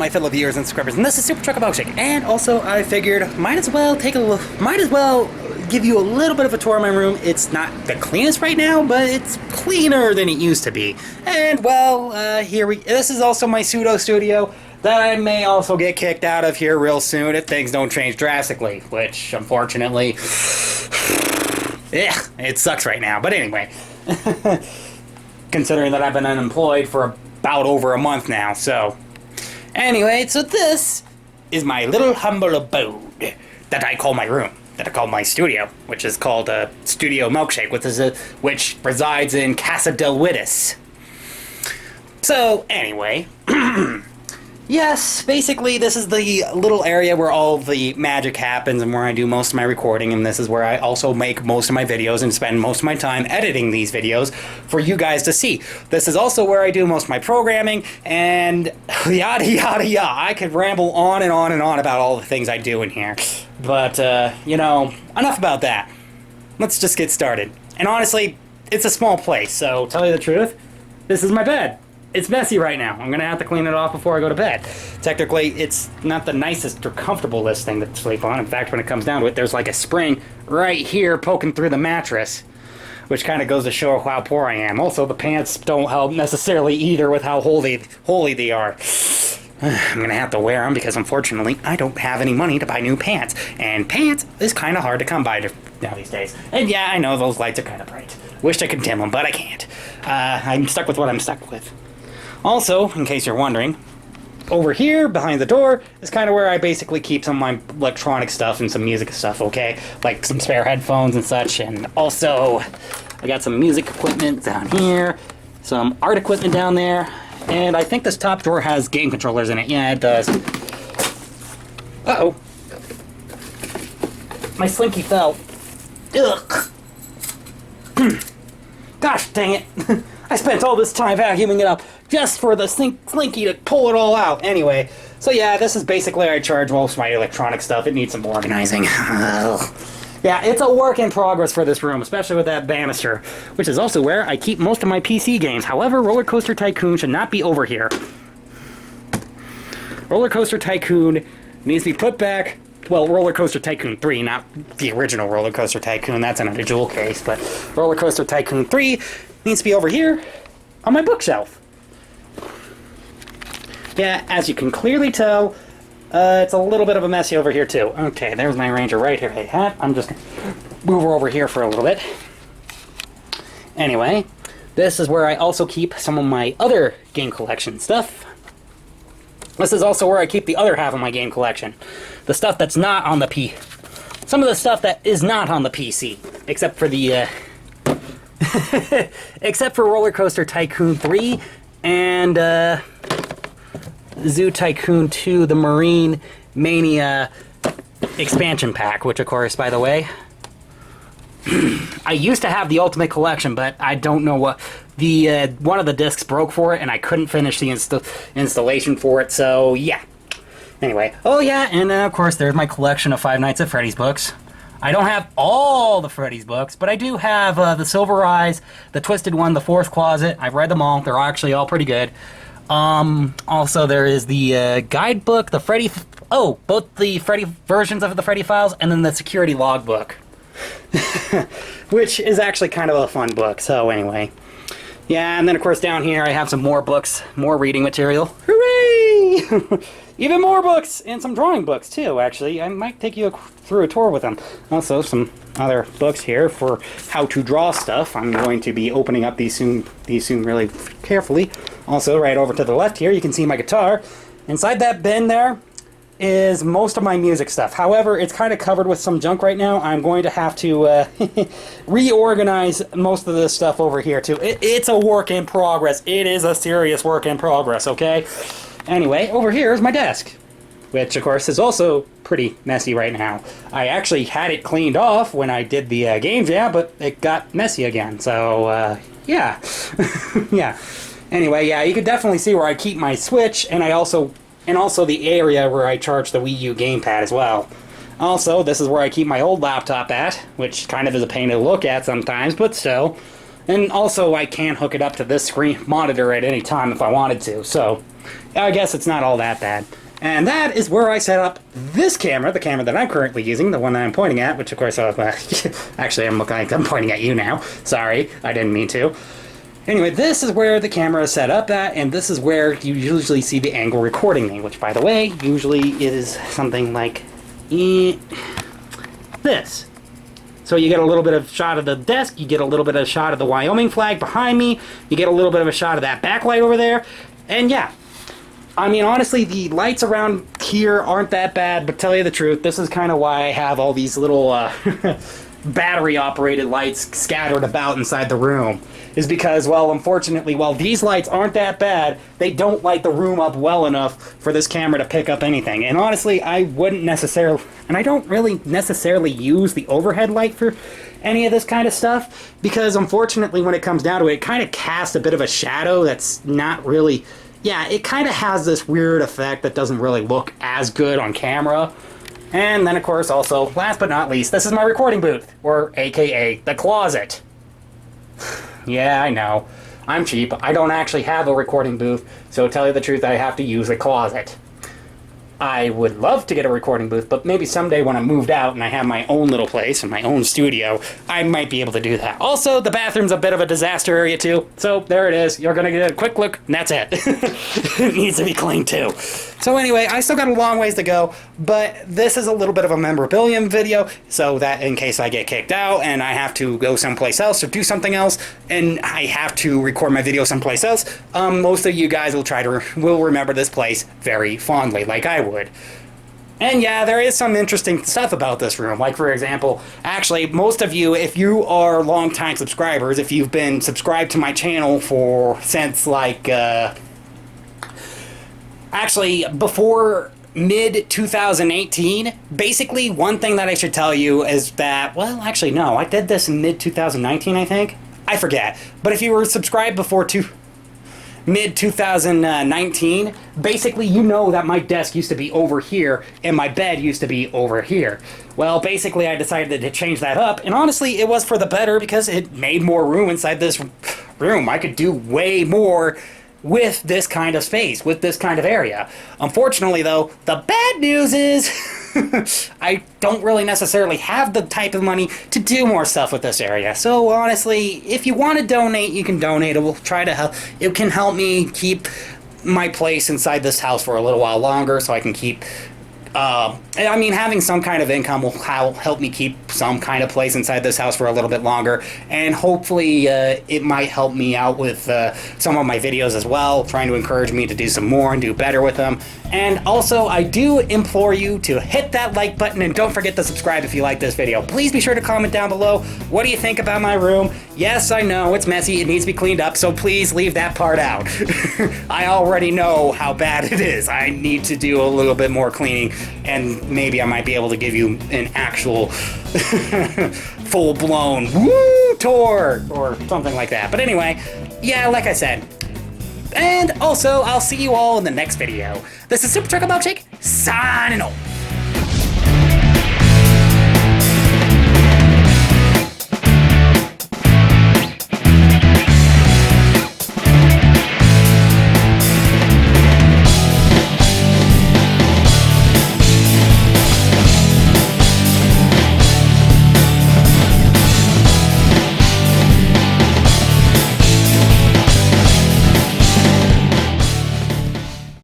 my fellow viewers and subscribers, and this is Superchocolatemilkshake. And also, I figured might as well give you a little bit of a tour of my room. It's not the cleanest right now, but it's cleaner than it used to be. And well, this is also my pseudo studio that I may also get kicked out of here real soon if things don't change drastically, which unfortunately, yeah, it sucks right now. But anyway, considering that I've been unemployed for about over a month now, so anyway, so this is my little humble abode that I call my room, that I call my studio, which is called Studio Milkshake, which resides in Casa del Wittis. So anyway, yes, basically this is the little area where all the magic happens and where I do most of my recording, and this is where I also make most of my videos and spend most of my time editing these videos for you guys to see. This is also where I do most of my programming and yada yada yada. I could ramble on and on and on about all the things I do in here. But, you know, enough about that. Let's just get started. And honestly, it's a small place, so tell you the truth, this is my bed. It's messy right now. I'm gonna have to clean it off before I go to bed. Technically, it's not the nicest or comfortablest thing to sleep on. In fact, when it comes down to it, there's like a spring right here poking through the mattress, which kind of goes to show how poor I am. Also, the pants don't help necessarily either with how holy they are. I'm gonna have to wear them because unfortunately, I don't have any money to buy new pants. And pants is kind of hard to come by now these days. And yeah, I know those lights are kind of bright. Wish I could dim them, but I can't. I'm stuck with what I'm stuck with. Also, in case you're wondering, over here, behind the door, is kind of where I basically keep some of my electronic stuff and some music stuff, okay? Like some spare headphones and such, and also, I got some music equipment down here, some art equipment down there, and I think this top drawer has game controllers in it. Yeah, it does. Uh-oh. My slinky fell. Ugh. Gosh dang it. I spent all this time vacuuming it up just for the slinky to pull it all out. Anyway, so yeah, this is basically where I charge most of my electronic stuff. It needs some organizing. Yeah, it's a work in progress for this room, especially with that banister, which is also where I keep most of my PC games. However, Roller Coaster Tycoon should not be over here. Roller Coaster Tycoon needs to be put back. Well, Roller Coaster Tycoon 3, not the original Roller Coaster Tycoon. That's an individual case, but Roller Coaster Tycoon 3 needs to be over here on my bookshelf. Yeah, as you can clearly tell, it's a little bit of a messy over here too. Okay, there's my Ranger right here. Hey, hat. I'm just gonna move her over here for a little bit. Anyway, this is where I also keep some of my other game collection stuff. This is also where I keep the other half of my game collection. The stuff that's not on the some of the stuff that is not on the PC, except for the, except for Roller Coaster Tycoon 3 and, Zoo Tycoon 2, the Marine Mania expansion pack, which of course, by the way, I used to have the Ultimate Collection, but I don't know what, one of the discs broke for it, and I couldn't finish the installation for it, so yeah. Anyway, oh yeah, and of course there's my collection of Five Nights at Freddy's books. I don't have all the Freddy's books, but I do have the Silver Eyes, the Twisted One, the Fourth Closet. I've read them all. They're actually all pretty good. Also there is the guidebook, the Freddy, both the Freddy versions of the Freddy Files, and then the Security Logbook, which is actually kind of a fun book. So anyway, yeah, and then of course down here I have some more books, more reading material. Hooray! Even more books, and some drawing books too, actually. I might take you through a tour with them. Also, some other books here for how to draw stuff. I'm going to be opening up these soon really carefully. Also, right over to the left here, you can see my guitar. Inside that bin there is most of my music stuff. However, it's kind of covered with some junk right now. I'm going to have to reorganize most of this stuff over here too. It's a work in progress. It is a serious work in progress, okay? Anyway, over here is my desk, which of course is also pretty messy right now. I actually had it cleaned off when I did the game jam, but it got messy again, so yeah. Yeah. Anyway, yeah, you can definitely see where I keep my Switch, and also the area where I charge the Wii U gamepad as well. Also, this is where I keep my old laptop at, which kind of is a pain to look at sometimes, but still. And also, I can hook it up to this screen monitor at any time if I wanted to, so I guess it's not all that bad. And that is where I set up this camera, the camera that I'm currently using, the one that I'm pointing at, which of course, actually I'm pointing at you now. Sorry, I didn't mean to. Anyway, this is where the camera is set up at, and this is where you usually see the angle recording me, which, by the way, usually is something like this. So you get a little bit of shot of the desk, you get a little bit of shot of the Wyoming flag behind me, you get a little bit of a shot of that backlight over there, and yeah. I mean, honestly, the lights around here aren't that bad, but tell you the truth, this is kind of why I have all these little battery-operated lights scattered about inside the room. Is because, well, unfortunately, while these lights aren't that bad, they don't light the room up well enough for this camera to pick up anything. And honestly, I wouldn't necessarily, and I don't really necessarily use the overhead light for any of this kind of stuff, because unfortunately, when it comes down to it, it kind of casts a bit of a shadow that's not really... Yeah, it kind of has this weird effect that doesn't really look as good on camera. And then, of course, also, last but not least, this is my recording booth, or AKA the closet. Yeah, I know. I'm cheap. I don't actually have a recording booth, so to tell you the truth, I have to use a closet. I would love to get a recording booth, but maybe someday when I'm moved out and I have my own little place and my own studio, I might be able to do that. Also, the bathroom's a bit of a disaster area too, so there it is. You're gonna get a quick look, and that's it. It needs to be cleaned too. So anyway, I still got a long ways to go, but this is a little bit of a memorabilia video, so that in case I get kicked out and I have to go someplace else or do something else, and I have to record my video someplace else, most of you guys will remember this place very fondly, like I would. And yeah, there is some interesting stuff about this room. Like, for example, actually, most of you, if you are longtime subscribers, if you've been subscribed to my channel since, like, actually, before mid-2018, basically, one thing that I should tell you is that, well, actually, no, I did this in mid-2019, I think. I forget. But if you were subscribed before mid-2019, basically you know that my desk used to be over here and my bed used to be over here. Well, basically I decided to change that up, and honestly it was for the better because it made more room inside this room. I could do way more with this kind of space, with this kind of area. Unfortunately though, the bad news is I don't really necessarily have the type of money to do more stuff with this area. So honestly, if you want to donate, you can donate. It will try to help. It can help me keep my place inside this house for a little while longer, so I can keep I mean, having some kind of income will help me keep some kind of place inside this house for a little bit longer, and hopefully it might help me out with some of my videos as well, trying to encourage me to do some more and do better with them. And also, I do implore you to hit that like button, and don't forget to subscribe if you like this video. Please be sure to comment down below, what do you think about my room? Yes, I know, it's messy, it needs to be cleaned up, so please leave that part out. I already know how bad it is. I need to do a little bit more cleaning, and maybe I might be able to give you an actual full-blown woo tour or something like that. But anyway, yeah, like I said. And also, I'll see you all in the next video. This is Superchocolatemilkshake, signing off.